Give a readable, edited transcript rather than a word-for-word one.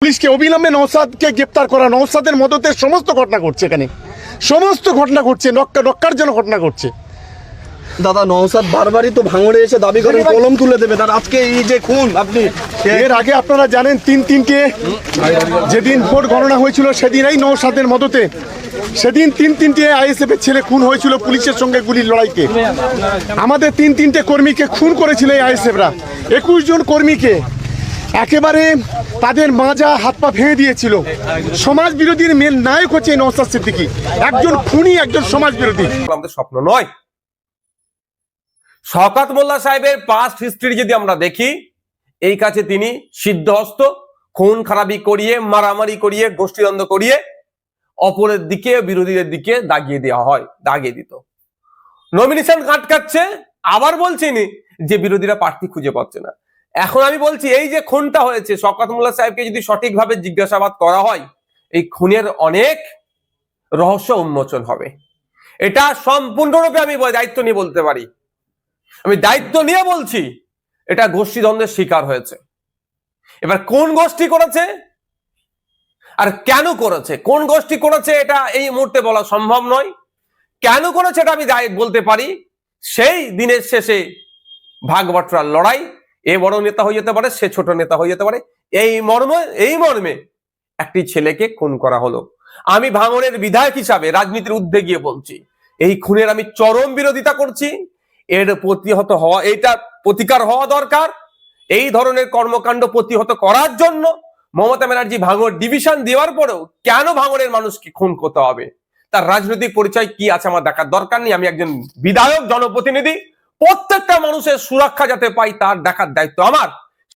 পুলিশকে অবিলম্বে নওশাদকে গ্রেপ্তার করা, নওশাদের মদতের সমস্ত ঘটনা ঘটছে, এখানে সমস্ত ঘটনা ঘটছে, নক্কার জন্য ঘটনা ঘটছে। দাদা নওশাদ বারবারই তো ভাঙড়ে এসে দাবি করেন কলম তুলে দেবে, তার আজকে এই যে খুন, আপনি এর আগে আপনারা জানেন তিনটে যেদিন ভোট গণনা হয়েছিল সেদিন এই নওশাদের মদতে সেদিন তিনটে আইএসএফ এর ছেলে খুন হয়েছিল পুলিশের সঙ্গে গুলির লড়াইতে। আমাদের তিনটে কর্মীকে খুন করেছিল এই আইএসএফরা, 21 জন কর্মীকে একেবারে তাদের মাজা হাত পা ভেঙে দিয়েছিল। সমাজ বিরোধীর মেন নায়ক হচ্ছে নওশাদ সিদ্দিকী, একজন খুনি, একজন সমাজ বিরোধী। আমাদের স্বপ্ন নয়। শওকত মোল্লা সাহেবের পাস্ট হিস্ট্রি যদি আমরা দেখি, এই কাছে তিনি সিদ্ধহস্ত, খুন খারাপি করিয়ে, মারামারি করিয়ে, গোষ্ঠীদ্বন্দ্ব করিয়ে অপরের দিকে, বিরোধীদের দিকে দাগিয়ে দেওয়া হয়, দাগিয়ে দিত। নমিনেশন আটকাচ্ছে, আবার বলছিনি যে বিরোধীরা প্রার্থী খুঁজে পাচ্ছে না। এখন আমি বলছি এই যে খুনটা হয়েছে, শওকত মোল্লা সাহেবকে যদি সঠিকভাবে জিজ্ঞাসাবাদ করা হয়, এই খুনের অনেক রহস্য উন্মোচন হবে। এটা সম্পূর্ণরূপে আমি দায়িত্ব নিয়ে বলতে পারি, আমি দায়িত্ব নিয়ে বলছি, এটা গোষ্ঠীদ্বন্দ্বের শিকার হয়েছে। এবার কোন গোষ্ঠী করেছে আর কেন করেছে, কোন গোষ্ঠী করেছে এটা এই মুহূর্তে বলা সম্ভব নয়। কেন করেছে এটা আমি বলতে পারি, সেই দিনের শেষে ভাগ বাটোয়ারার লড়াই, এ বড় নেতা হয়ে যেতে পারে, সে ছোট নেতা হয়ে যেতে পারে, এই মর্মে একটি ছেলেকে খুন করা হলো। আমি ভাঙড়ের বিধায়ক হিসাবে রাজনীতির ঊর্ধ্বে গিয়ে বলছি, এই খুনের আমি চরম বিরোধিতা করছি। এর প্রতিহত হওয়া, এইটা প্রতিকার হওয়া দরকার। এই ধরনের কর্মকাণ্ড প্রতিহত করার জন্য মমতা ব্যানার্জি ভাঙড় ডিভিশন দেওয়ার পরেও কেন ভাঙড়ের মানুষকে খুন করতে হবে, তার রাজনৈতিক পরিচয় কি আছে আমার দেখার দরকার নেই। আমি একজন বিধায়ক, জনপ্রতিনিধি, প্রত্যেকটা মানুষের সুরক্ষা যাতে পাই তার দেখার দায়িত্ব আমার।